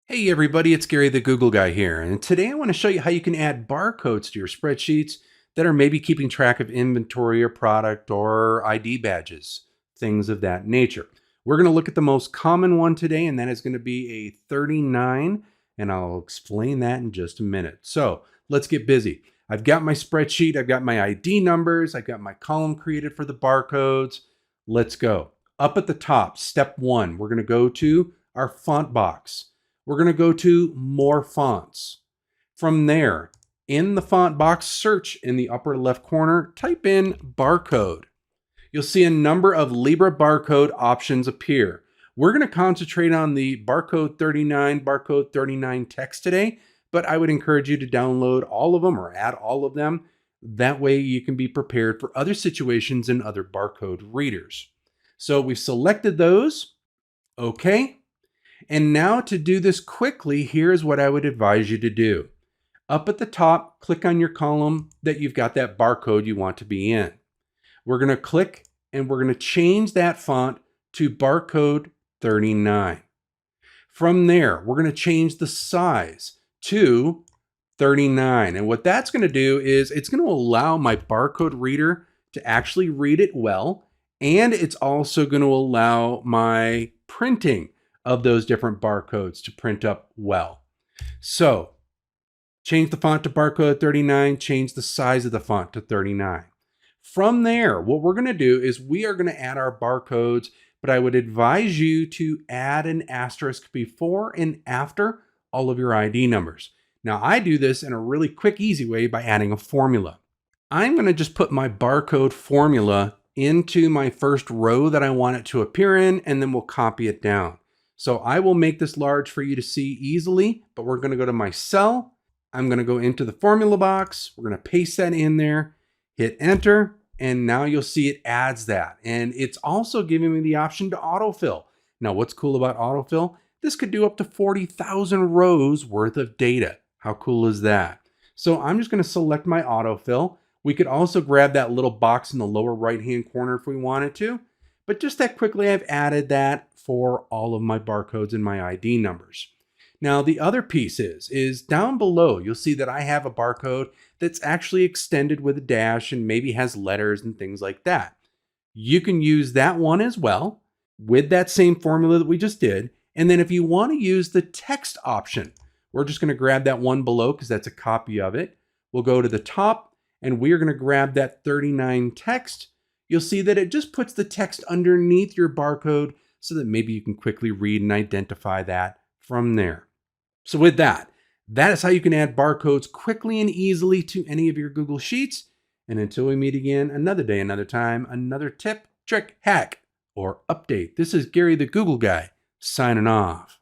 Hey everybody, it's Gary the Google Guy here, and today I want to show you how you can add barcodes to your spreadsheets that are maybe keeping track of inventory or product or ID badges, things of that nature. We're going to look at the most common one today, and that is going to be a 39, and I'll explain that in just a minute. So let's get busy. I've got my spreadsheet, I've got my ID numbers, I've got my column created for the barcodes. Let's go. Up at the top, step one, we're going to go to our font box. We're going to go to More Fonts. From there, in the font box search in the upper left corner, type in barcode. You'll see a number of Libra barcode options appear. We're going to concentrate on the barcode 39 text today, but I would encourage you to download all of them or add all of them. That way you can be prepared for other situations and other barcode readers. So we've selected those. Okay. And now to do this quickly, here's what I would advise you to do. Up at the top, click on your column that you've got that barcode you want to be in. We're going to click and we're going to change that font to barcode 39. From there, we're going to change the size to 39. And what that's going to do is it's going to allow my barcode reader to actually read it well. And it's also going to allow my printing of those different barcodes to print up well. So change the font to barcode 39, change the size of the font to 39. From there, what we're going to do is we are going to add our barcodes, but I would advise you to add an asterisk before and after all of your ID numbers. Now, I do this in a really quick, easy way by adding a formula. I'm going to just put my barcode formula into my first row that I want it to appear in, and then we'll copy it down. So I will make this large for you to see easily, but we're going to go to my cell. I'm going to go into the formula box. We're going to paste that in there, hit enter, and now you'll see it adds that. And it's also giving me the option to autofill. Now, what's cool about autofill? This could do up to 40,000 rows worth of data. How cool is that? So I'm just going to select my autofill. We could also grab that little box in the lower right-hand corner if we wanted to. But just that quickly, I've added that for all of my barcodes and my ID numbers. Now, the other piece is down below, you'll see that I have a barcode that's actually extended with a dash and maybe has letters and things like that. You can use that one as well with that same formula that we just did. And then if you want to use the text option, we're just going to grab that one below because that's a copy of it. We'll go to the top and we are going to grab that 39 text. You'll see that it just puts the text underneath your barcode so that maybe you can quickly read and identify that from there. So with that, that is how you can add barcodes quickly and easily to any of your Google Sheets. And until we meet again another day, another time, another tip, trick, hack, or update, this is Gary the Google Guy signing off.